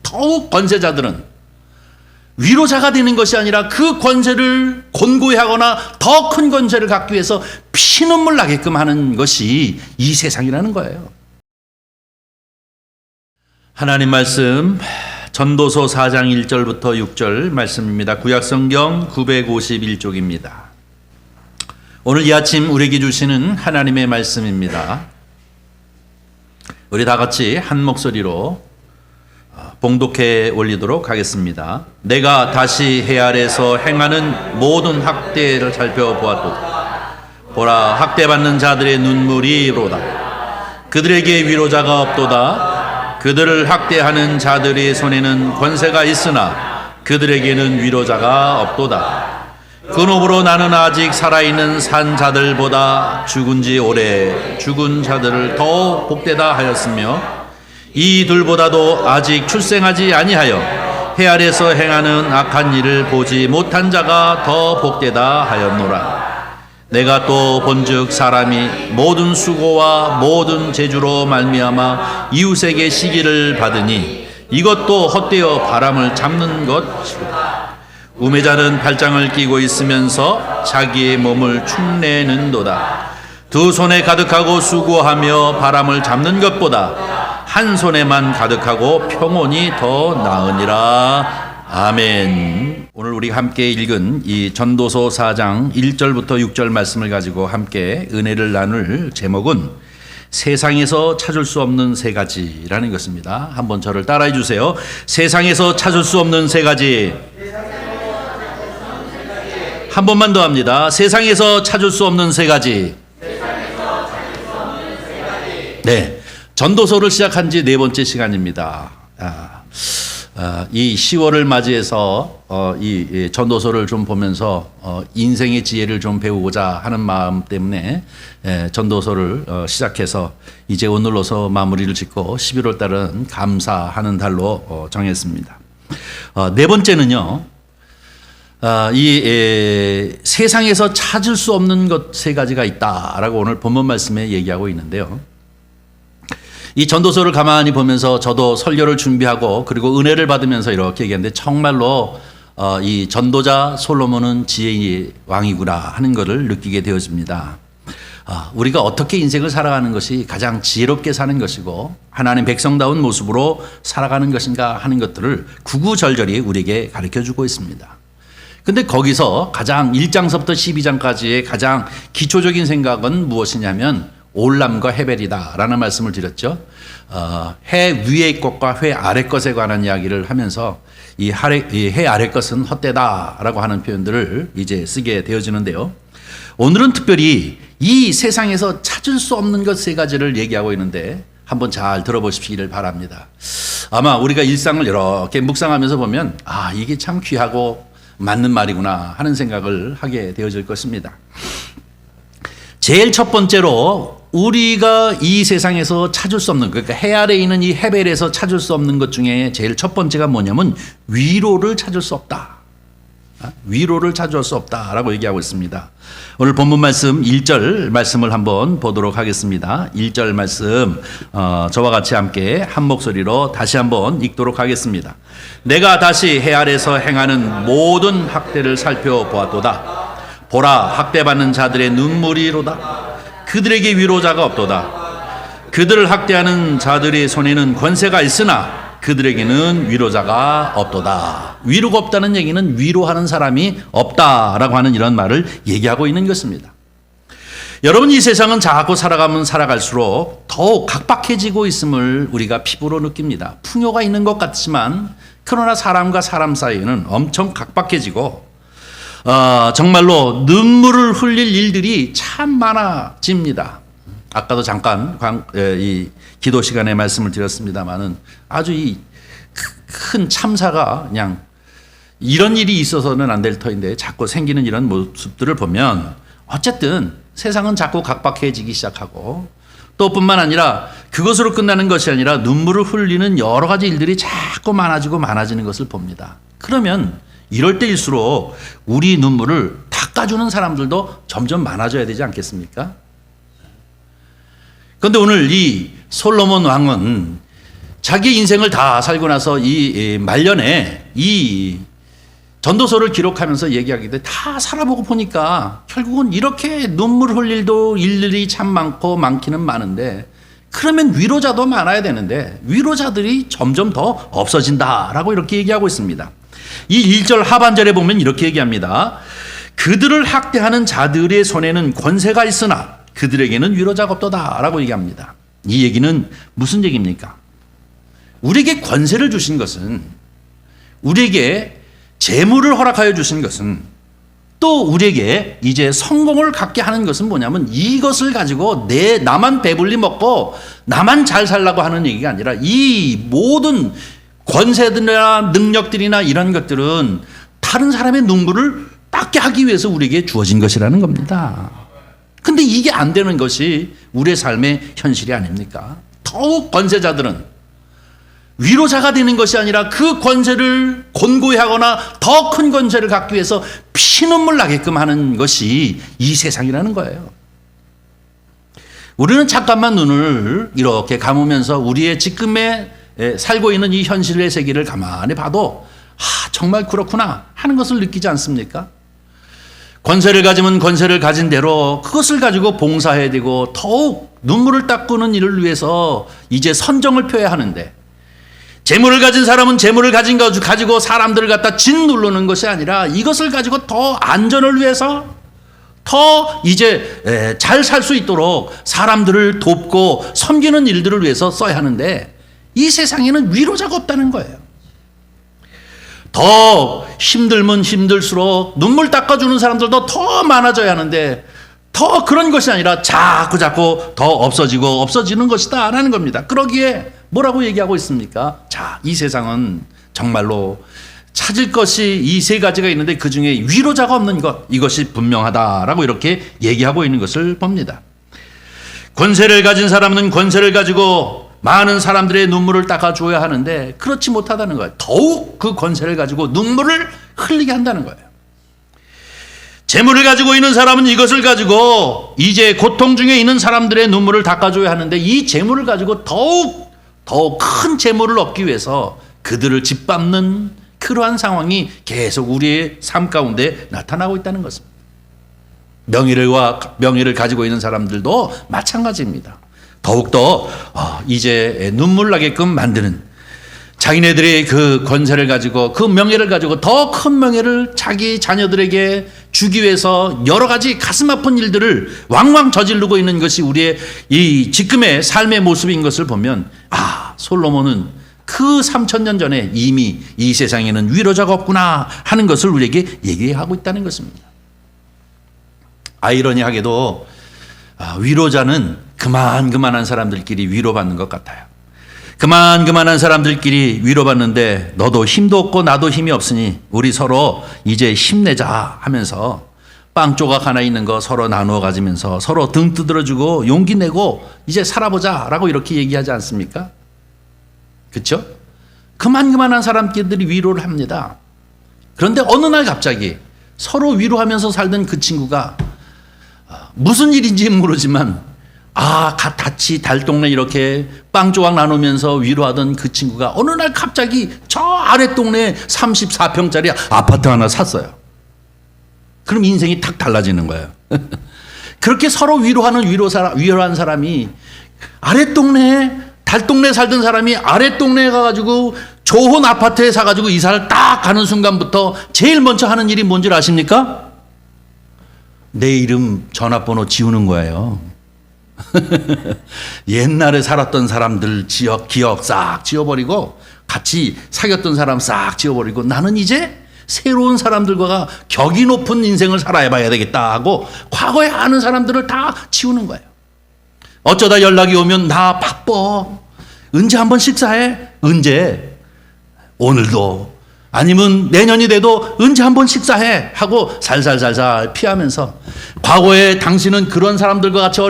더욱 권세자들은 위로자가 되는 것이 아니라 그 권세를 곤고히 하거나 더 큰 권세를 갖기 위해서 피눈물 나게끔 하는 것이 이 세상이라는 거예요. 하나님 말씀 전도서 4장 1절부터 6절 말씀입니다. 구약성경 951쪽입니다. 오늘 이 아침 우리에게 주시는 하나님의 말씀입니다. 우리 다 같이 한 목소리로 봉독해 올리도록 하겠습니다. 내가 다시 해 아래에서 행하는 모든 학대를 살펴보았도다. 보라, 학대받는 자들의 눈물이로다. 그들에게 위로자가 없도다. 그들을 학대하는 자들의 손에는 권세가 있으나 그들에게는 위로자가 없도다. 그 놈으로 나는 아직 살아있는 산 자들보다 죽은 지 오래 죽은 자들을 더 복되다 하였으며 이 둘보다도 아직 출생하지 아니하여 해 아래서 행하는 악한 일을 보지 못한 자가 더 복되다 하였노라. 내가 또 본즉 사람이 모든 수고와 모든 재주로 말미암아 이웃에게 시기를 받으니 이것도 헛되어 바람을 잡는 것이로다. 우매자는 팔짱을 끼고 있으면서 자기의 몸을 축내는도다. 두 손에 가득하고 수고하며 바람을 잡는 것보다 한 손에만 가득하고 평온이 더 나으니라. 아멘. 오늘 우리 함께 읽은 이 전도서 4장 1절부터 6절 말씀을 가지고 함께 은혜를 나눌 제목은 세상에서 찾을 수 없는 세 가지라는 것입니다. 한번 저를 따라해 주세요. 세상에서 찾을 수 없는 세 가지. 한 번만 더 합니다. 세상에서 찾을 수 없는 세 가지. 네, 전도서를 시작한 지 네 번째 시간입니다. 이 10월을 맞이해서 이 전도서를 좀 보면서 인생의 지혜를 좀 배우고자 하는 마음 때문에 전도서를 시작해서 이제 오늘로서 마무리를 짓고 11월 달은 감사하는 달로 정했습니다. 네 번째는요, 세상에서 찾을 수 없는 것 세 가지가 있다라고 오늘 본문 말씀에 얘기하고 있는데요. 이 전도서를 가만히 보면서 저도 설교를 준비하고 그리고 은혜를 받으면서 이렇게 얘기했는데 정말로 이 전도자 솔로몬은 지혜의 왕이구나 하는 것을 느끼게 되어집니다. 우리가 어떻게 인생을 살아가는 것이 가장 지혜롭게 사는 것이고 하나님 백성다운 모습으로 살아가는 것인가 하는 것들을 구구절절히 우리에게 가르쳐주고 있습니다. 근데 거기서 가장 1장서부터 12장까지의 가장 기초적인 생각은 무엇이냐면 올람과 헤벨이다 라는 말씀을 드렸죠. 해 위의 것과 해 아래 것에 관한 이야기를 하면서 이 해 아래 것은 헛되다 라고 하는 표현들을 이제 쓰게 되어지는데요. 오늘은 특별히 이 세상에서 찾을 수 없는 것 세 가지를 얘기하고 있는데 한번 잘 들어보시기를 바랍니다. 아마 우리가 일상을 이렇게 묵상하면서 보면 이게 참 귀하고 맞는 말이구나 하는 생각을 하게 되어질 것입니다. 제일 첫 번째로 우리가 이 세상에서 찾을 수 없는, 그러니까 해 아래에 있는 이 헤벨에서 찾을 수 없는 것 중에 제일 첫 번째가 뭐냐면 위로를 찾을 수 없다. 위로를 찾을 수 없다라고 얘기하고 있습니다. 오늘 본문 말씀 1절 말씀을 한번 보도록 하겠습니다. 1절 말씀 저와 같이 함께 한 목소리로 다시 한번 읽도록 하겠습니다. 내가 다시 해 아래에서 행하는 모든 학대를 살펴보았도다. 보라, 학대받는 자들의 눈물이로다. 그들에게 위로자가 없도다. 그들을 학대하는 자들의 손에는 권세가 있으나 그들에게는 위로자가 없도다. 위로가 없다는 얘기는 위로하는 사람이 없다라고 하는 이런 말을 얘기하고 있는 것입니다. 여러분, 이 세상은 자꾸 살아가면 살아갈수록 더욱 각박해지고 있음을 우리가 피부로 느낍니다. 풍요가 있는 것 같지만 그러나 사람과 사람 사이에는 엄청 각박해지고 정말로 눈물을 흘릴 일들이 참 많아집니다. 아까도 잠깐 이 기도 시간에 말씀을 드렸습니다만은 아주 이 큰 참사가 그냥 이런 일이 있어서는 안 될 터인데 자꾸 생기는 이런 모습들을 보면 어쨌든 세상은 자꾸 각박해지기 시작하고 또 뿐만 아니라 그것으로 끝나는 것이 아니라 눈물을 흘리는 여러 가지 일들이 자꾸 많아지는 것을 봅니다. 그러면 이럴 때일수록 우리 눈물을 닦아주는 사람들도 점점 많아져야 되지 않겠습니까? 그런데 오늘 이 솔로몬 왕은 자기 인생을 다 살고 나서 이 말년에 이 전도서를 기록하면서 얘기하기도 다 살아보고 보니까 결국은 이렇게 눈물 흘릴 일도 일일이 참 많고 많기는 많은데, 그러면 위로자도 많아야 되는데 위로자들이 점점 더 없어진다라고 이렇게 얘기하고 있습니다. 이 1절 하반절에 보면 이렇게 얘기합니다. 그들을 학대하는 자들의 손에는 권세가 있으나 그들에게는 위로자가 없도다 라고 얘기합니다. 이 얘기는 무슨 얘기입니까? 우리에게 권세를 주신 것은, 우리에게 재물을 허락하여 주신 것은, 또 우리에게 이제 성공을 갖게 하는 것은 뭐냐면, 이것을 가지고 나만 배불리 먹고 나만 잘 살라고 하는 얘기가 아니라, 이 모든 권세들이나 능력들이나 이런 것들은 다른 사람의 눈물을 닦게 하기 위해서 우리에게 주어진 것이라는 겁니다. 근데 이게 안 되는 것이 우리의 삶의 현실이 아닙니까? 더욱 권세자들은 위로자가 되는 것이 아니라 그 권세를 곤고히 하거나 더 큰 권세를 갖기 위해서 피눈물 나게끔 하는 것이 이 세상이라는 거예요. 우리는 잠깐만 눈을 이렇게 감으면서 우리의 지금에 살고 있는 이 현실의 세계를 가만히 봐도 정말 그렇구나 하는 것을 느끼지 않습니까? 권세를 가지면 권세를 가진 대로 그것을 가지고 봉사해야 되고 더욱 눈물을 닦는 일을 위해서 이제 선정을 펴야 하는데, 재물을 가진 사람은 재물을 가진 것 가지고 사람들을 갖다 짓누르는 것이 아니라 이것을 가지고 더 안전을 위해서 더 이제 잘 살 수 있도록 사람들을 돕고 섬기는 일들을 위해서 써야 하는데, 이 세상에는 위로자가 없다는 거예요. 더 힘들면 힘들수록 눈물 닦아주는 사람들도 더 많아져야 하는데, 더 그런 것이 아니라 자꾸 더 없어지는 것이다 라는 겁니다. 그러기에 뭐라고 얘기하고 있습니까? 자, 이 세상은 정말로 찾을 것이 이 세 가지가 있는데 그 중에 위로자가 없는 것, 이것이 분명하다라고 이렇게 얘기하고 있는 것을 봅니다. 권세를 가진 사람은 권세를 가지고 많은 사람들의 눈물을 닦아줘야 하는데 그렇지 못하다는 거예요. 더욱 그 권세를 가지고 눈물을 흘리게 한다는 거예요. 재물을 가지고 있는 사람은 이것을 가지고 이제 고통 중에 있는 사람들의 눈물을 닦아줘야 하는데, 이 재물을 가지고 더욱 큰 재물을 얻기 위해서 그들을 짓밟는 그러한 상황이 계속 우리의 삶 가운데 나타나고 있다는 것입니다. 명예를 가지고 있는 사람들도 마찬가지입니다. 더욱더 이제 눈물 나게끔 만드는, 자기네들의 그 권세를 가지고 그 명예를 가지고 더 큰 명예를 자기 자녀들에게 주기 위해서 여러 가지 가슴 아픈 일들을 왕왕 저지르고 있는 것이 우리의 이 지금의 삶의 모습인 것을 보면, 솔로몬은 그 3000년 전에 이미 이 세상에는 위로자가 없구나 하는 것을 우리에게 얘기하고 있다는 것입니다. 아이러니하게도 위로자는 그만한 사람들끼리 위로받는 것 같아요. 그만한 사람들끼리 위로받는데, 너도 힘도 없고 나도 힘이 없으니 우리 서로 이제 힘내자 하면서 빵 조각 하나 있는 거 서로 나누어 가지면서 서로 등 두드려주고 용기 내고 이제 살아보자 라고 이렇게 얘기하지 않습니까? 그렇죠? 그만한 사람끼리 위로를 합니다. 그런데 어느 날 갑자기 서로 위로하면서 살던 그 친구가 무슨 일인지 모르지만 같이 달동네 이렇게 빵 조각 나누면서 위로하던 그 친구가 어느 날 갑자기 저 아래 동네에 34평짜리 아파트 하나 샀어요. 그럼 인생이 탁 달라지는 거예요. 그렇게 서로 위로한 사람이 아랫동네에, 달동네에 살던 사람이 아랫동네에 가가지고 좋은 아파트에 사가지고 이사를 딱 가는 순간부터 제일 먼저 하는 일이 뭔지 아십니까? 내 이름 전화번호 지우는 거예요. 옛날에 살았던 사람들 기억 싹 지워버리고, 같이 사귀었던 사람 싹 지워버리고, 나는 이제 새로운 사람들과 격이 높은 인생을 살아봐야 되겠다 하고 과거에 아는 사람들을 다 지우는 거예요. 어쩌다 연락이 오면 나 바빠, 언제 한번 식사해? 언제? 오늘도, 아니면 내년이 돼도 언제 한번 식사해? 하고 살살살살 피하면서, 과거에 당신은 그런 사람들과 같이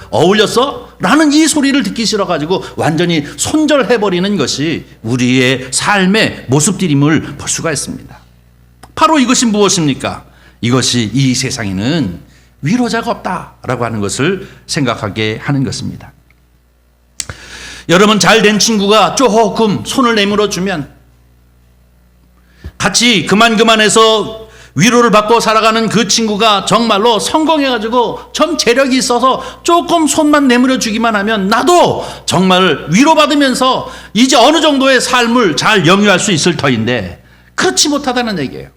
어울렸어? 라는 이 소리를 듣기 싫어가지고 완전히 손절해버리는 것이 우리의 삶의 모습들임을 볼 수가 있습니다. 바로 이것이 무엇입니까? 이것이 이 세상에는 위로자가 없다라고 하는 것을 생각하게 하는 것입니다. 여러분, 잘된 친구가 조금 손을 내밀어 주면 같이 그만해서 위로를 받고 살아가는 그 친구가 정말로 성공해가지고 좀 재력이 있어서 조금 손만 내밀어 주기만 하면 나도 정말 위로받으면서 이제 어느 정도의 삶을 잘 영위할 수 있을 터인데 그렇지 못하다는 얘기예요.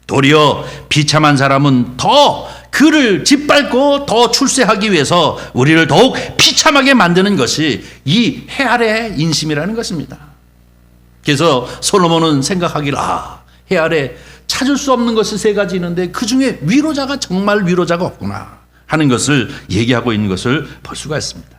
도리어 비참한 사람은 더 그를 짓밟고 더 출세하기 위해서 우리를 더욱 비참하게 만드는 것이 이 해 아래 인심이라는 것입니다. 그래서 솔로몬은 생각하기를 해 아래 찾을 수 없는 것이 세 가지 있는데 그 중에 위로자가 정말 위로자가 없구나 하는 것을 얘기하고 있는 것을 볼 수가 있습니다.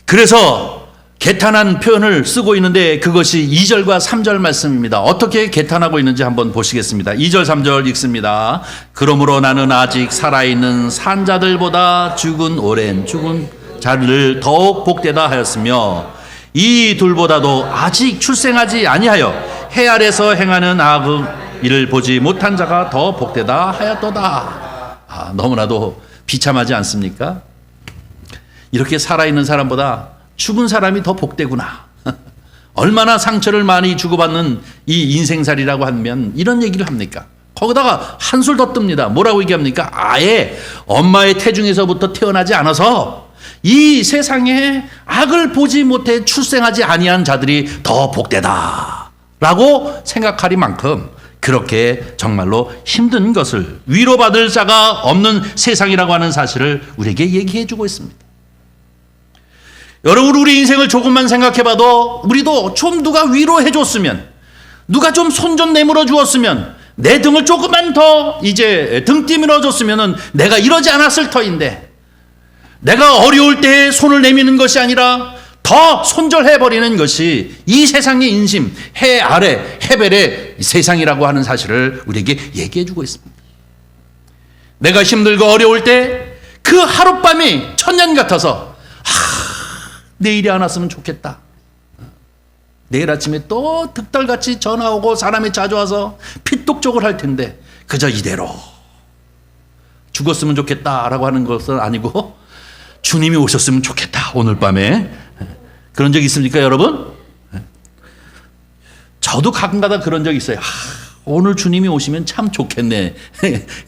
그래서 개탄한 표현을 쓰고 있는데 그것이 2절과 3절 말씀입니다. 어떻게 개탄하고 있는지 한번 보시겠습니다. 2절 3절 읽습니다. 그러므로 나는 아직 살아있는 산자들보다 죽은 자를 더욱 복되다 하였으며 이 둘보다도 아직 출생하지 아니하여 해 아래서 행하는 악의 일을 보지 못한 자가 더 복되다 하였도다. 너무나도 비참하지 않습니까? 이렇게 살아있는 사람보다 죽은 사람이 더 복되구나. 얼마나 상처를 많이 주고받는 이 인생살이라고 하면 이런 얘기를 합니까? 거기다가 한술 더 뜹니다. 뭐라고 얘기합니까? 아예 엄마의 태중에서부터 태어나지 않아서 이 세상에 악을 보지 못해 출생하지 아니한 자들이 더 복되다 라고 생각하리만큼 그렇게 정말로 힘든 것을 위로받을 자가 없는 세상이라고 하는 사실을 우리에게 얘기해 주고 있습니다. 여러분, 우리 인생을 조금만 생각해 봐도 우리도 좀 누가 위로해 줬으면, 누가 좀 손 좀 내밀어 주었으면, 내 등을 조금만 더 이제 등 뛰밀어 줬으면 내가 이러지 않았을 터인데, 내가 어려울 때 손을 내미는 것이 아니라 더 손절해버리는 것이 이 세상의 인심, 해 아래 헤벨의 세상이라고 하는 사실을 우리에게 얘기해 주고 있습니다. 내가 힘들고 어려울 때 그 하룻밤이 천년 같아서 내일이 안 왔으면 좋겠다. 내일 아침에 또 득달같이 전화 오고 사람이 자주 와서 핏독촉을 할 텐데 그저 이대로 죽었으면 좋겠다라고 하는 것은 아니고 주님이 오셨으면 좋겠다. 오늘 밤에. 그런 적 있습니까, 여러분? 저도 가끔가다 그런 적 있어요. 오늘 주님이 오시면 참 좋겠네.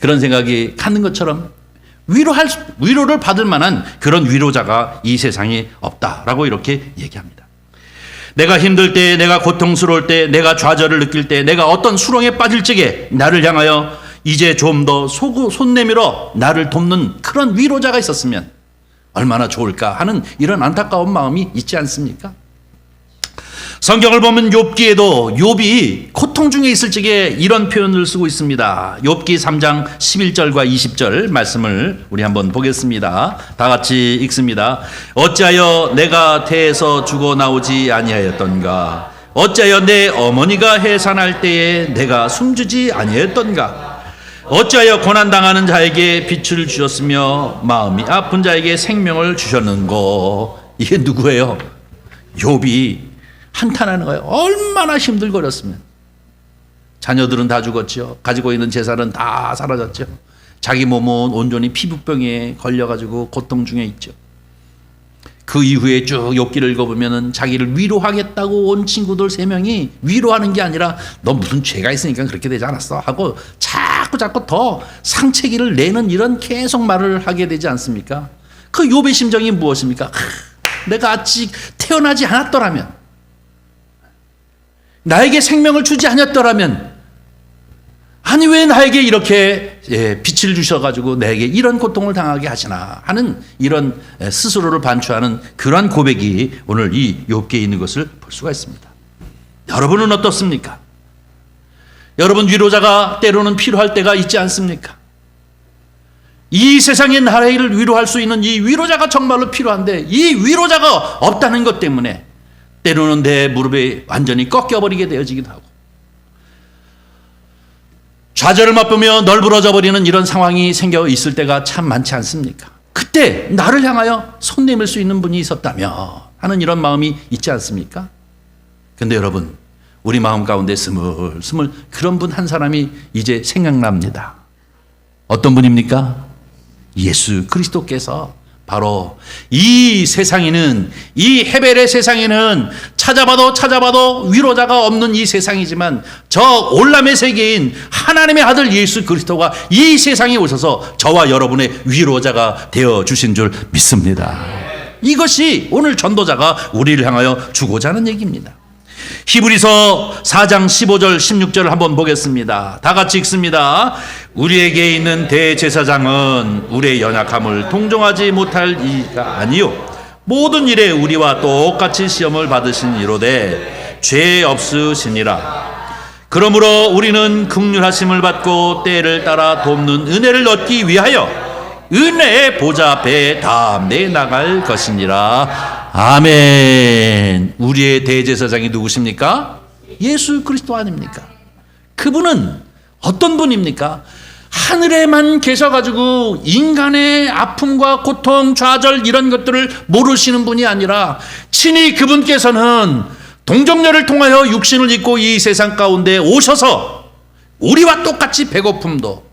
그런 생각이 갖는 것처럼 위로를 받을 만한 그런 위로자가 이 세상에 없다라고 이렇게 얘기합니다. 내가 힘들 때, 내가 고통스러울 때, 내가 좌절을 느낄 때, 내가 어떤 수렁에 빠질 적에 나를 향하여 이제 좀 더 손 내밀어 나를 돕는 그런 위로자가 있었으면 얼마나 좋을까 하는 이런 안타까운 마음이 있지 않습니까? 성경을 보면 욥기에도 욥이 고통 중에 있을 적에 이런 표현을 쓰고 있습니다. 욥기 3장 11절과 20절 말씀을 우리 한번 보겠습니다. 다 같이 읽습니다. 어찌하여 내가 태에서 죽어 나오지 아니하였던가? 어찌하여 내 어머니가 해산할 때에 내가 숨주지 아니하였던가? 어찌하여 고난당하는 자에게 빛을 주셨으며 마음이 아픈 자에게 생명을 주셨는고? 이게 누구예요? 욥이 한탄하는 거예요. 얼마나 힘들거렸으면. 자녀들은 다 죽었죠. 가지고 있는 재산은 다 사라졌죠. 자기 몸은 온전히 피부병에 걸려가지고 고통 중에 있죠. 그 이후에 쭉 욥기를 읽어보면 자기를 위로하겠다고 온 친구들 3명이 위로하는 게 아니라 너 무슨 죄가 있으니까 그렇게 되지 않았어 하고 자꾸 더 상체기를 내는 이런 계속 말을 하게 되지 않습니까? 그 욥의 심정이 무엇입니까? 내가 아직 태어나지 않았더라면, 나에게 생명을 주지 않았더라면, 아니 왜 나에게 이렇게 빛을 주셔가지고 나에게 이런 고통을 당하게 하시나 하는 이런 스스로를 반추하는 그러한 고백이 오늘 이 욥기에 있는 것을 볼 수가 있습니다. 여러분은 어떻습니까? 여러분, 위로자가 때로는 필요할 때가 있지 않습니까? 이 세상의 나라를 위로할 수 있는 이 위로자가 정말로 필요한데 이 위로자가 없다는 것 때문에 때로는 내 무릎에 완전히 꺾여버리게 되어지기도 하고 좌절을 맛보며 널브러져 버리는 이런 상황이 생겨 있을 때가 참 많지 않습니까? 그때 나를 향하여 손 내밀 수 있는 분이 있었다면 하는 이런 마음이 있지 않습니까? 근데 여러분, 우리 마음 가운데 스물스물 그런 분 한 사람이 이제 생각납니다. 어떤 분입니까? 예수 그리스도께서 바로 이 세상에는, 이 헤벨의 세상에는 찾아봐도 위로자가 없는 이 세상이지만 저 올람의 세계인 하나님의 아들 예수 그리스도가 이 세상에 오셔서 저와 여러분의 위로자가 되어 주신 줄 믿습니다. 이것이 오늘 전도자가 우리를 향하여 주고자 하는 얘기입니다. 히브리서 4장 15절 16절을 한번 보겠습니다. 다 같이 읽습니다. 우리에게 있는 대제사장은 우리의 연약함을 동정하지 못할 이가 아니요 모든 일에 우리와 똑같이 시험을 받으신 이로되 죄 없으시니라. 그러므로 우리는 긍휼하심을 받고 때를 따라 돕는 은혜를 얻기 위하여 은혜의 보좌 앞에 담대히 나갈 것이니라. 아멘. 우리의 대제사장이 누구십니까? 예수 그리스도 아닙니까? 그분은 어떤 분입니까? 하늘에만 계셔가지고 인간의 아픔과 고통, 좌절 이런 것들을 모르시는 분이 아니라 친히 그분께서는 동정녀를 통하여 육신을 입고 이 세상 가운데 오셔서 우리와 똑같이 배고픔도,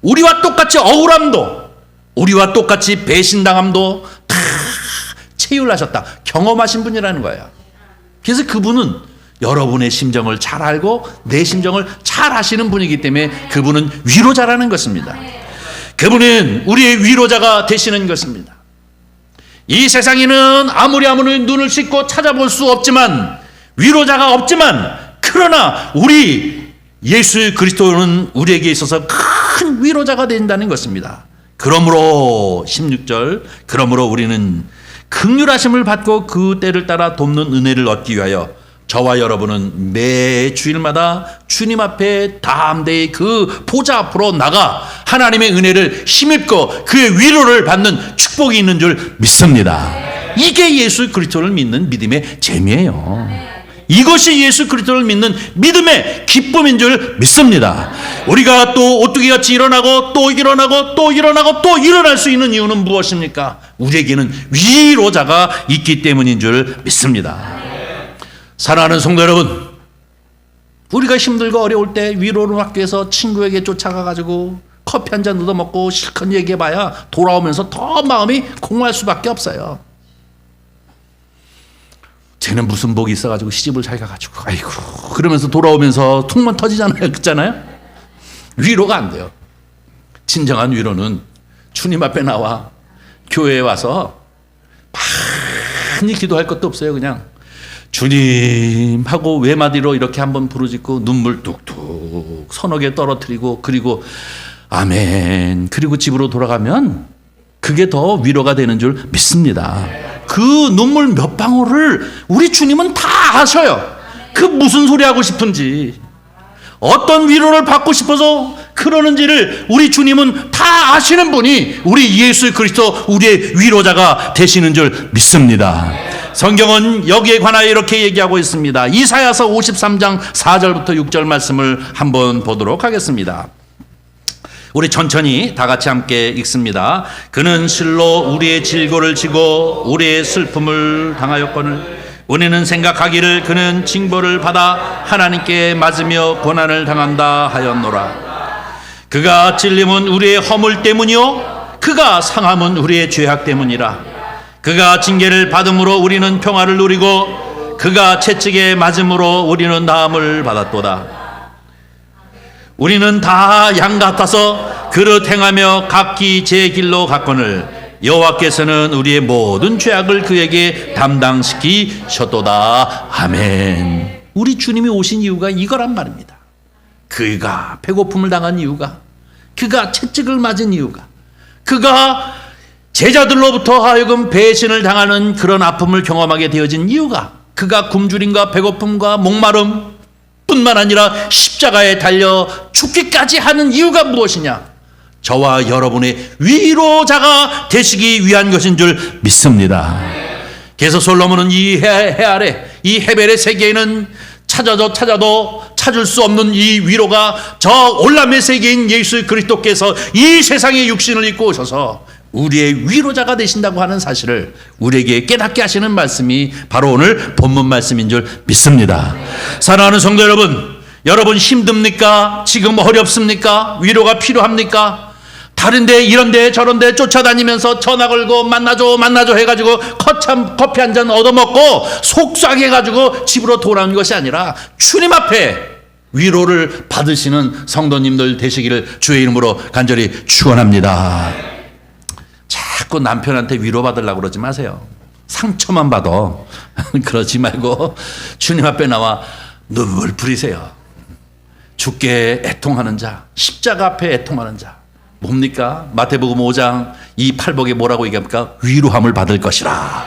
우리와 똑같이 억울함도, 우리와 똑같이 배신당함도 다 체휼하셨다, 경험하신 분이라는 거예요. 그래서 그분은 여러분의 심정을 잘 알고 내 심정을 잘 아시는 분이기 때문에 그분은 위로자라는 것입니다. 그분은 우리의 위로자가 되시는 것입니다. 이 세상에는 아무리 눈을 씻고 찾아볼 수 없지만, 위로자가 없지만, 그러나 우리 예수 그리스도는 우리에게 있어서 큰 위로자가 된다는 것입니다. 그러므로 16절, 그러므로 우리는 긍휼하심을 받고 그 때를 따라 돕는 은혜를 얻기 위하여 저와 여러분은 매 주일마다 주님 앞에 담대히 그 보좌 앞으로 나가 하나님의 은혜를 힘입고 그의 위로를 받는 축복이 있는 줄 믿습니다. 이게 예수 그리스도를 믿는 믿음의 재미예요. 이것이 예수 그리스도를 믿는 믿음의 기쁨인 줄 믿습니다. 우리가 또 오뚜기같이 일어나고 또 일어나고 또 일어나고 또 일어날 수 있는 이유는 무엇입니까? 우리에게는 위로자가 있기 때문인 줄 믿습니다. 사랑하는 성도 여러분, 우리가 힘들고 어려울 때 위로를 받기 위해서 친구에게 쫓아가가지고 커피 한 잔 얻어먹고 실컷 얘기해봐야 돌아오면서 더 마음이 공허할 수밖에 없어요. 쟤는 무슨 복이 있어가지고 시집을 잘 가가지고 아이고 그러면서 돌아오면서 툭만 터지잖아요. 그렇잖아요. 위로가 안 돼요. 진정한 위로는 주님 앞에 나와 교회에 와서 많이 기도할 것도 없어요. 그냥 주님 하고 외마디로 이렇게 한번 부르짖고 눈물 뚝뚝 서너 개 떨어뜨리고 그리고 아멘 그리고 집으로 돌아가면 그게 더 위로가 되는 줄 믿습니다. 그 눈물 몇 방울을 우리 주님은 다 아셔요. 그 무슨 소리 하고 싶은지, 어떤 위로를 받고 싶어서 그러는지를 우리 주님은 다 아시는 분이 우리 예수 그리스도 우리의 위로자가 되시는 줄 믿습니다. 성경은 여기에 관하여 이렇게 얘기하고 있습니다. 이사야서 53장 4절부터 6절 말씀을 한번 보도록 하겠습니다. 우리 천천히 다 같이 함께 읽습니다. 그는 실로 우리의 질고를 지고 우리의 슬픔을 당하였거늘 우리는 생각하기를 그는 징벌을 받아 하나님께 맞으며 고난을 당한다 하였노라. 그가 찔림은 우리의 허물 때문이요 그가 상함은 우리의 죄악 때문이라. 그가 징계를 받음으로 우리는 평화를 누리고 그가 채찍에 맞음으로 우리는 나음을 받았도다. 우리는 다 양 같아서 그릇 행하며 각기 제 길로 갔거늘 여호와께서는 우리의 모든 죄악을 그에게 담당시키셨도다. 아멘. 우리 주님이 오신 이유가 이거란 말입니다. 그가 배고픔을 당한 이유가, 그가 채찍을 맞은 이유가, 그가 제자들로부터 하여금 배신을 당하는 그런 아픔을 경험하게 되어진 이유가, 그가 굶주림과 배고픔과 목마름 뿐만 아니라 십자가에 달려 죽기까지 하는 이유가 무엇이냐? 저와 여러분의 위로자가 되시기 위한 것인 줄 믿습니다. 그래서 솔로몬은 이 해 아래, 이 헤벨의 세계에는 찾아도 찾을 수 없는 이 위로가 저 올람의 세계인 예수 그리스도께서 이 세상에 육신을 입고 오셔서 우리의 위로자가 되신다고 하는 사실을 우리에게 깨닫게 하시는 말씀이 바로 오늘 본문 말씀인 줄 믿습니다. 사랑하는 성도 여러분, 여러분 힘듭니까? 지금 어렵습니까? 위로가 필요합니까? 다 다른데 이런데 저런데 쫓아다니면서 전화 걸고 만나줘 해가지고 커피 한 잔 얻어먹고 속삭여가지고 집으로 돌아오는 것이 아니라 주님 앞에 위로를 받으시는 성도님들 되시기를 주의 이름으로 간절히 축원합니다. 자꾸 남편한테 위로받으려고 그러지 마세요. 상처만 받아. 그러지 말고 주님 앞에 나와 눈물 뿌리세요. 주께 애통하는 자, 십자가 앞에 애통하는 자. 뭡니까? 마태복음 5장 이 팔복에 뭐라고 얘기합니까? 위로함을 받을 것이라.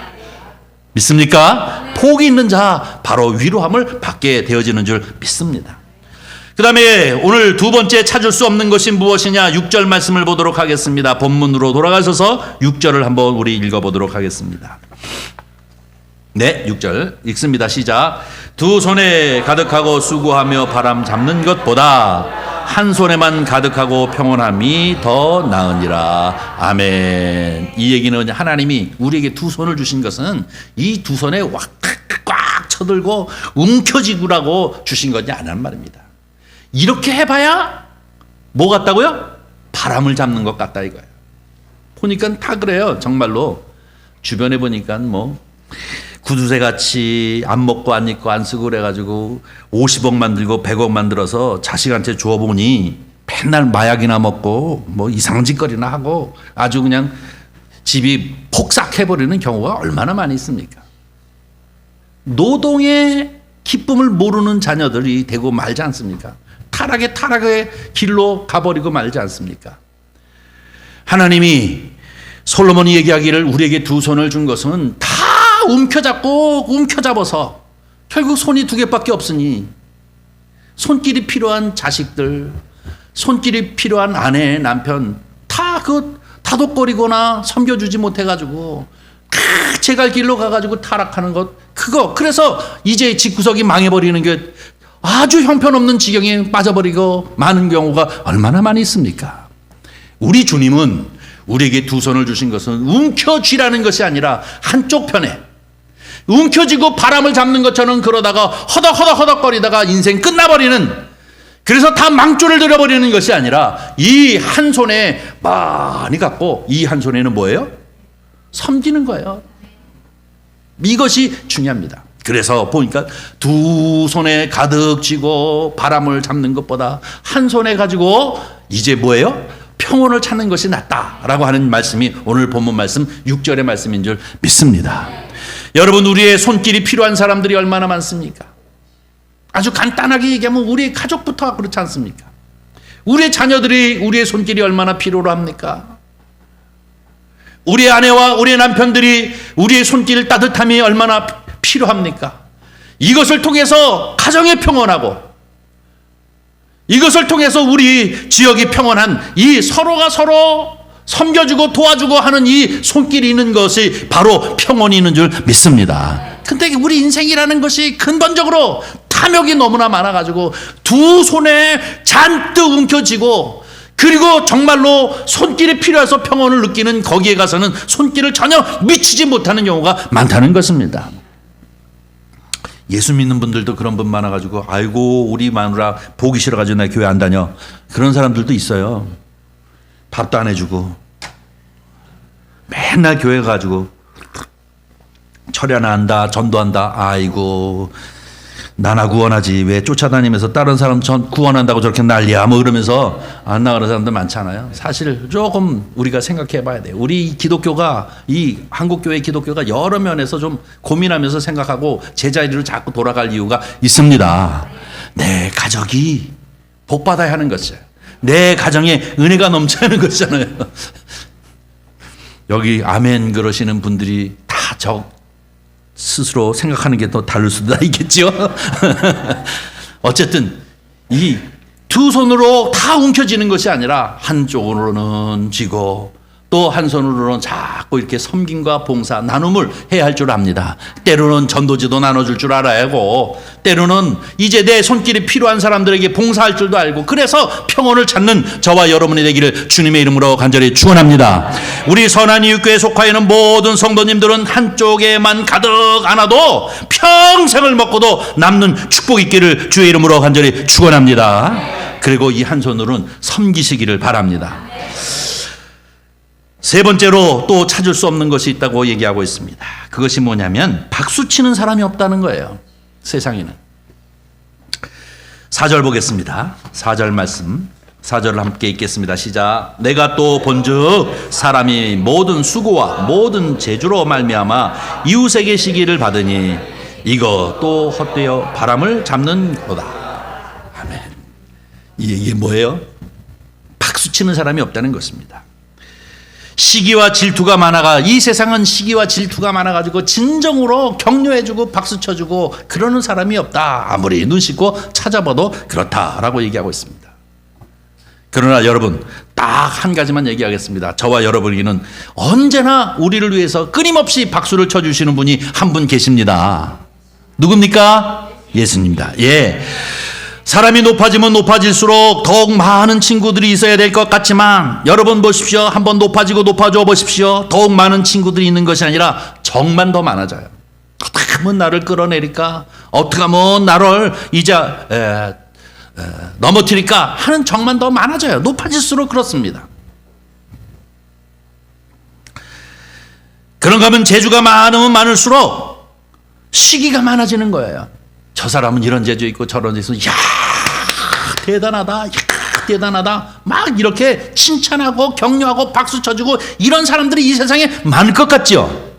믿습니까? 복이 있는 자 바로 위로함을 받게 되어지는 줄 믿습니다. 그 다음에 오늘 두 번째 찾을 수 없는 것이 무엇이냐? 6절 말씀을 보도록 하겠습니다. 본문으로 돌아가셔서 6절을 한번 우리 읽어보도록 하겠습니다. 네, 6절 읽습니다. 시작. 두 손에 가득하고 수고하며 바람 잡는 것보다 한 손에만 가득하고 평온함이 더 나으니라. 아멘. 이 얘기는 하나님이 우리에게 두 손을 주신 것은 이 두 손에 꽉 쳐들고 움켜쥐구라고 주신 것이 아니란 말입니다. 이렇게 해봐야 뭐 같다고요? 바람을 잡는 것 같다 이거예요. 보니까 다 그래요. 정말로 주변에 보니까 뭐 구두쇠같이 안 먹고 안 입고 안 쓰고 그래가지고 50억 만들고 100억 만들어서 자식한테 줘보니 맨날 마약이나 먹고 뭐 이상한 짓거리나 하고 아주 그냥 집이 폭삭해버리는 경우가 얼마나 많이 있습니까? 노동의 기쁨을 모르는 자녀들이 되고 말지 않습니까? 타락의 길로 가버리고 말지 않습니까? 하나님이 솔로몬이 얘기하기를 우리에게 두 손을 준 것은 다 움켜잡아서 결국 손이 두 개밖에 없으니 손길이 필요한 자식들, 손길이 필요한 아내, 남편 다 그 다독거리거나 섬겨주지 못해가지고 제갈 길로 가가지고 타락하는 것 그거 그래서 이제 집구석이 망해버리는 게 아주 형편없는 지경에 빠져버리고 많은 경우가 얼마나 많이 있습니까? 우리 주님은 우리에게 두 손을 주신 것은 움켜쥐라는 것이 아니라 한쪽 편에 움켜쥐고 바람을 잡는 것처럼 그러다가 허덕허덕거리다가 인생 끝나버리는 그래서 다 망조를 들여버리는 것이 아니라 이 한 손에 많이 갖고 이 한 손에는 뭐예요? 섬기는 거예요. 이것이 중요합니다. 그래서 보니까 두 손에 가득 쥐고 바람을 잡는 것보다 한 손에 가지고 이제 뭐예요? 평온을 찾는 것이 낫다라고 하는 말씀이 오늘 본문 말씀 6절의 말씀인 줄 믿습니다. 여러분 우리의 손길이 필요한 사람들이 얼마나 많습니까? 아주 간단하게 얘기하면 우리의 가족부터 그렇지 않습니까? 우리의 자녀들이 우리의 손길이 얼마나 필요로 합니까? 우리 아내와 우리 남편들이 우리의 손길 따뜻함이 얼마나 필요합니까? 이것을 통해서 가정이 평온하고 이것을 통해서 우리 지역이 평온한 이 서로가 서로 섬겨주고 도와주고 하는 이 손길이 있는 것이 바로 평온이 있는 줄 믿습니다. 근데 우리 인생이라는 것이 근본적으로 탐욕이 너무나 많아가지고 두 손에 잔뜩 움켜쥐고 그리고 정말로 손길이 필요해서 평온을 느끼는 거기에 가서는 손길을 전혀 미치지 못하는 경우가 많다는 것입니다. 예수 믿는 분들도 그런 분 많아가지고 아이고 우리 마누라 보기 싫어가지고 나 교회 안 다녀 그런 사람들도 있어요. 밥도 안 해주고 맨날 교회 가가지고 철야나 한다 전도한다 아이고 나나 구원하지 왜 쫓아다니면서 다른 사람 전 구원한다고 저렇게 난리야 뭐 그러면서 안 나가는 사람들 많잖아요. 사실 조금 우리가 생각해 봐야 돼요. 우리 기독교가 이 한국교회 기독교가 여러 면에서 좀 고민하면서 생각하고 제자리로 자꾸 돌아갈 이유가 있습니다. 내 가족이 복받아야 하는 것이에요. 내 가정에 은혜가 넘쳐야 하는 것이잖아요. 여기 아멘 그러시는 분들이 다 스스로 생각하는 게 더 다를 수도 있겠죠. 어쨌든 이 두 손으로 다 움켜쥐는 것이 아니라 한쪽으로는 쥐고 또 한 손으로는 자꾸 이렇게 섬김과 봉사 나눔을 해야 할 줄 압니다. 때로는 전도지도 나눠줄 줄 알아야 하고 때로는 이제 내 손길이 필요한 사람들에게 봉사할 줄도 알고 그래서 평온을 찾는 저와 여러분이 되기를 주님의 이름으로 간절히 축원합니다. 우리 선한이육교에 속하여 있는 모든 성도님들은 한쪽에만 가득 안아도 평생을 먹고도 남는 축복이 있기를 주의 이름으로 간절히 축원합니다. 그리고 이 한 손으로는 섬기시기를 바랍니다. 세 번째로 또 찾을 수 없는 것이 있다고 얘기하고 있습니다. 그것이 뭐냐면 박수치는 사람이 없다는 거예요. 세상에는. 4절 보겠습니다. 4절 말씀. 4절을 함께 읽겠습니다. 시작. 내가 또 본즉 사람이 모든 수고와 모든 재주로 말미암아 이웃에게 시기를 받으니 이거 또 헛되어 바람을 잡는 거다. 아멘. 이게 뭐예요? 박수치는 사람이 없다는 것입니다. 시기와 질투가 많아가, 이 세상은 시기와 질투가 많아가지고 진정으로 격려해주고 박수쳐주고 그러는 사람이 없다. 아무리 눈 씻고 찾아봐도 그렇다라고 얘기하고 있습니다. 그러나 여러분, 딱 한 가지만 얘기하겠습니다. 저와 여러분에게는 언제나 우리를 위해서 끊임없이 박수를 쳐주시는 분이 한 분 계십니다. 누굽니까? 예수님입니다. 예. 사람이 높아지면 높아질수록 더욱 많은 친구들이 있어야 될 것 같지만 여러분 보십시오. 한번 높아져 보십시오. 더욱 많은 친구들이 있는 것이 아니라 정만 더 많아져요. 어떻게 하면 나를 끌어내릴까? 어떻게 하면 나를 이제 넘어뜨릴까 하는 정만 더 많아져요. 높아질수록 그렇습니다. 그런가 하면 재주가 많으면 많을수록 시기가 많아지는 거예요. 저 사람은 이런 재주 있고 저런 재주 있고, 야 대단하다, 야 대단하다, 막 이렇게 칭찬하고 격려하고 박수 쳐주고 이런 사람들이 이 세상에 많을 것 같죠.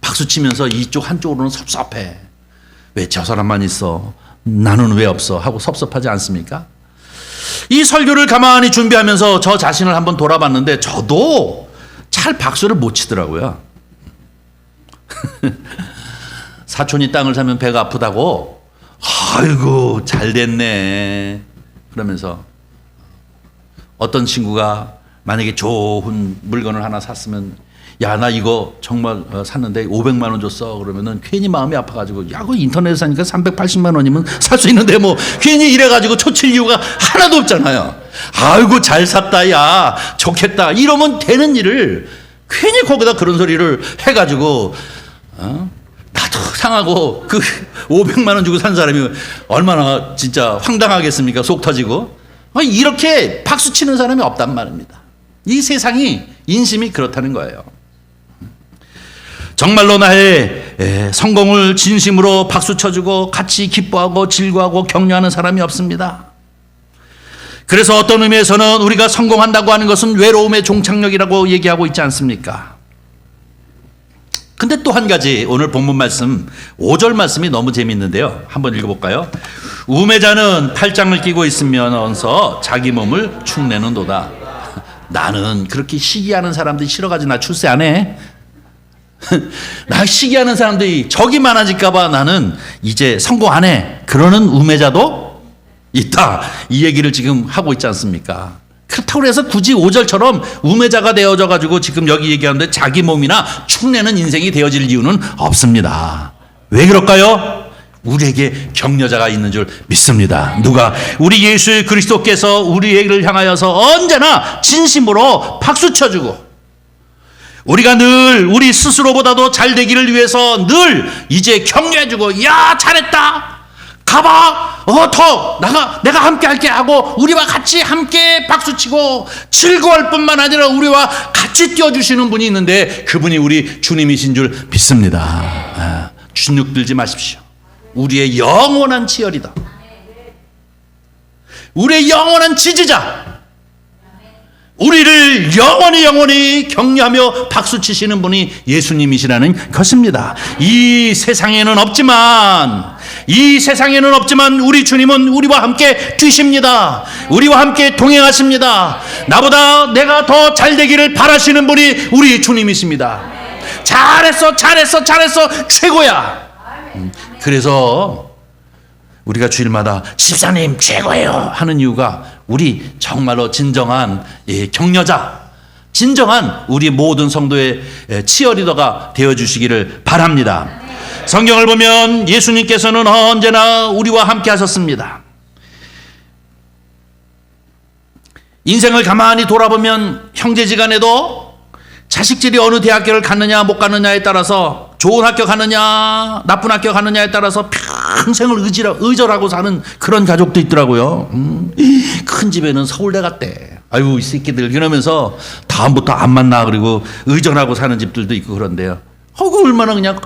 박수 치면서 이쪽 한쪽으로는 섭섭해. 왜 저 사람만 있어? 나는 왜 없어? 하고 섭섭하지 않습니까? 이 설교를 가만히 준비하면서 저 자신을 한번 돌아봤는데 저도 잘 박수를 못 치더라고요. 사촌이 땅을 사면 배가 아프다고, 아이고 잘 됐네 그러면서, 어떤 친구가 만약에 좋은 물건을 하나 샀으면, 야 나 이거 정말 샀는데 500만 원 줬어 그러면은 괜히 마음이 아파가지고, 야 그 인터넷에 사니까 380만 원이면 살 수 있는데 뭐 괜히 이래가지고 초칠 이유가 하나도 없잖아요. 아이고 잘 샀다, 야 좋겠다 이러면 되는 일을 괜히 거기다 그런 소리를 해가지고 나도 상하고 그 500만 원 주고 산 사람이 얼마나 진짜 황당하겠습니까? 속 터지고. 이렇게 박수치는 사람이 없단 말입니다. 이 세상이 인심이 그렇다는 거예요. 정말로 나의 성공을 진심으로 박수 쳐주고 같이 기뻐하고 즐거워하고 격려하는 사람이 없습니다. 그래서 어떤 의미에서는 우리가 성공한다고 하는 것은 외로움의 종착역이라고 얘기하고 있지 않습니까? 근데 또 한 가지, 오늘 본문 말씀 5절 말씀이 너무 재미있는데요. 한번 읽어볼까요? 우매자는 팔짱을 끼고 있으면서 자기 몸을 축내는도다. 나는 그렇게 시기하는 사람들이 싫어가지고 나 출세 안 해. 나 시기하는 사람들이 적이 많아질까봐 나는 이제 성공 안 해. 그러는 우매자도 있다. 이 얘기를 지금 하고 있지 않습니까? 그렇다고 해서 굳이 5절처럼 우매자가 되어져가지고 지금 여기 얘기하는데 자기 몸이나 축내는 인생이 되어질 이유는 없습니다. 왜 그럴까요? 우리에게 격려자가 있는 줄 믿습니다. 누가? 우리 예수 그리스도께서 우리를 향하여서 언제나 진심으로 박수 쳐주고, 우리가 늘 우리 스스로보다도 잘 되기를 위해서 늘 이제 격려해주고, 야 잘했다, 가봐, 더 내가 함께 할게 하고 우리와 같이 함께 박수치고 즐거울 뿐만 아니라 우리와 같이 뛰어주시는 분이 있는데 그분이 우리 주님이신 줄 믿습니다. 주눅 들지 마십시오. 우리의 영원한 치열이다, 우리의 영원한 지지자, 우리를 영원히 격려하며 박수치시는 분이 예수님이시라는 것입니다. 이 세상에는 없지만 우리 주님은 우리와 함께 뛰십니다. 우리와 함께 동행하십니다. 나보다 내가 더 잘되기를 바라시는 분이 우리 주님이십니다. 잘했어 최고야. 그래서 우리가 주일마다 집사님 최고예요 하는 이유가 우리 정말로 진정한 격려자, 진정한 우리 모든 성도의 치어리더가 되어주시기를 바랍니다. 성경을 보면 예수님께서는 언제나 우리와 함께 하셨습니다. 인생을 가만히 돌아보면 형제지간에도 자식들이 어느 대학교를 갔느냐 못 갔느냐에 따라서, 좋은 학교 가느냐 나쁜 학교 가느냐에 따라서 평생을 의절하고 사는 그런 가족도 있더라고요. 큰 집에는 서울대 갔대, 아유 이 새끼들 이러면서 다음부터 안 만나 그리고 의존하고 사는 집들도 있고 그런데요. 그 얼마나 그냥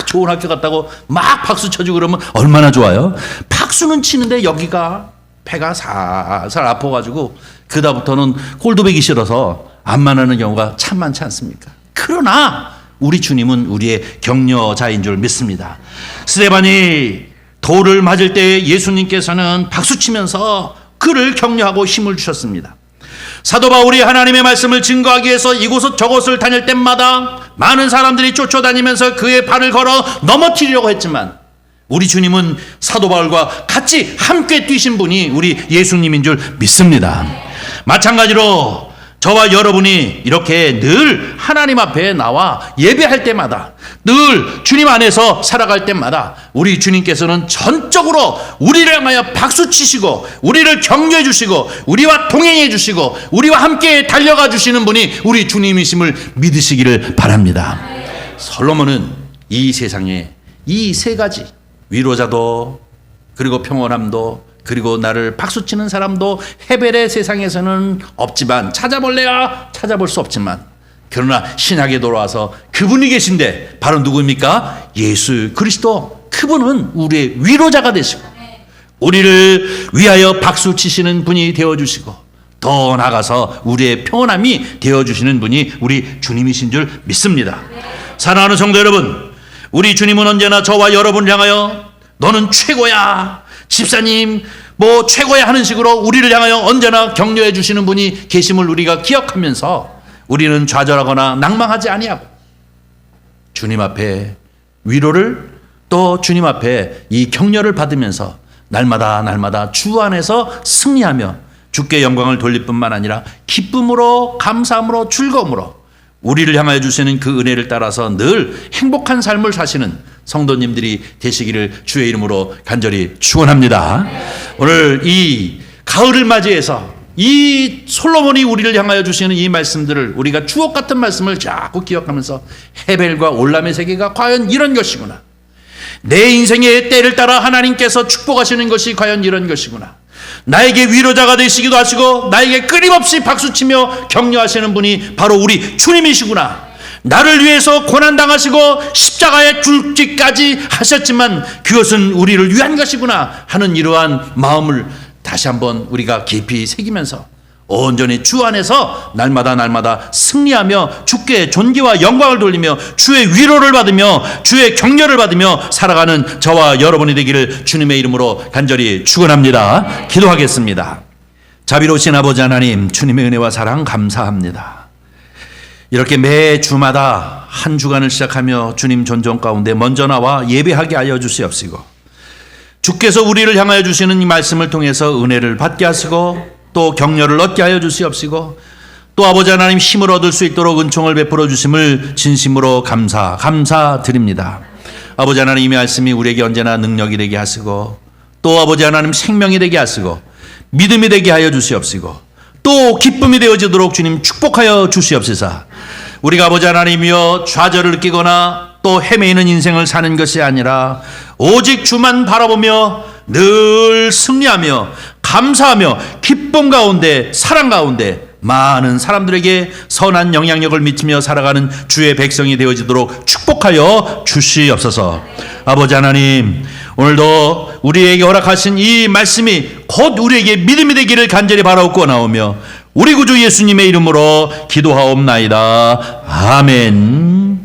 좋은 학교 갔다고 막 박수 쳐주고 그러면 얼마나 좋아요. 박수는 치는데 여기가 배가 살살 아파가지고 그다음부터는 꼴도 보기 싫어서 안 만나는 경우가 참 많지 않습니까? 그러나 우리 주님은 우리의 격려자인 줄 믿습니다. 스데반이 돌을 맞을 때 예수님께서는 박수치면서 그를 격려하고 힘을 주셨습니다. 사도 바울이 하나님의 말씀을 증거하기 위해서 이곳 저곳을 다닐 때마다 많은 사람들이 쫓아다니면서 그의 발을 걸어 넘어뜨리려고 했지만 우리 주님은 사도 바울과 같이 함께 뛰신 분이 우리 예수님인 줄 믿습니다. 마찬가지로 저와 여러분이 이렇게 늘 하나님 앞에 나와 예배할 때마다 늘 주님 안에서 살아갈 때마다 우리 주님께서는 전적으로 우리를 향하여 박수치시고 우리를 격려해 주시고 우리와 동행해 주시고 우리와 함께 달려가 주시는 분이 우리 주님이심을 믿으시기를 바랍니다. 솔로몬은 이 세상에 이 세 가지 위로자도 그리고 평온함도 그리고 나를 박수치는 사람도 헤벨의 세상에서는 없지만 찾아볼래야 찾아볼 수 없지만 그러나 신약에 돌아와서 그분이 계신데 바로 누구입니까? 예수 그리스도. 그분은 우리의 위로자가 되시고 우리를 위하여 박수치시는 분이 되어주시고 더 나아가서 우리의 평온함이 되어주시는 분이 우리 주님이신 줄 믿습니다. 사랑하는 성도 여러분, 우리 주님은 언제나 저와 여러분을 향하여 너는 최고야 집사님 뭐 최고야 하는 식으로 우리를 향하여 언제나 격려해 주시는 분이 계심을 우리가 기억하면서 우리는 좌절하거나 낭망하지 아니하고 주님 앞에 위로를 또 주님 앞에 이 격려를 받으면서 날마다 주 안에서 승리하며 주께 영광을 돌릴 뿐만 아니라 기쁨으로 감사함으로 즐거움으로 우리를 향하여 주시는 그 은혜를 따라서 늘 행복한 삶을 사시는 성도님들이 되시기를 주의 이름으로 간절히 축원합니다. 오늘 이 가을을 맞이해서 이 솔로몬이 우리를 향하여 주시는 이 말씀들을 우리가 주옥 같은 말씀을 자꾸 기억하면서 헤벨과 올람의 세계가 과연 이런 것이구나. 내 인생의 때를 따라 하나님께서 축복하시는 것이 과연 이런 것이구나. 나에게 위로자가 되시기도 하시고 나에게 끊임없이 박수치며 격려하시는 분이 바로 우리 주님이시구나. 나를 위해서 고난당하시고 십자가에 죽기까지 하셨지만 그것은 우리를 위한 것이구나 하는 이러한 마음을 다시 한번 우리가 깊이 새기면서 온전히 주 안에서 날마다 승리하며 주께 존귀와 영광을 돌리며 주의 위로를 받으며 주의 격려를 받으며 살아가는 저와 여러분이 되기를 주님의 이름으로 간절히 축원합니다. 기도하겠습니다. 자비로우신 아버지 하나님, 주님의 은혜와 사랑 감사합니다. 이렇게 매 주마다 한 주간을 시작하며 주님 존정 가운데 먼저 나와 예배하게 하여 주시옵시고 주께서 우리를 향하여 주시는 이 말씀을 통해서 은혜를 받게 하시고 또 격려를 얻게 하여 주시옵시고 또 아버지 하나님 힘을 얻을 수 있도록 은총을 베풀어 주심을 진심으로 감사드립니다. 아버지 하나님 이 말씀이 우리에게 언제나 능력이 되게 하시고 또 아버지 하나님 생명이 되게 하시고 믿음이 되게 하여 주시옵시고 또 기쁨이 되어지도록 주님 축복하여 주시옵소서. 우리가 아버지 하나님이여 좌절을 느끼거나 또 헤매이는 인생을 사는 것이 아니라 오직 주만 바라보며 늘 승리하며 감사하며 기쁨 가운데 사랑 가운데 많은 사람들에게 선한 영향력을 미치며 살아가는 주의 백성이 되어지도록 축복하여 주시옵소서. 아버지 하나님, 오늘도 우리에게 허락하신 이 말씀이 곧 우리에게 믿음이 되기를 간절히 바라옵고 나오며 우리 구주 예수님의 이름으로 기도하옵나이다. 아멘.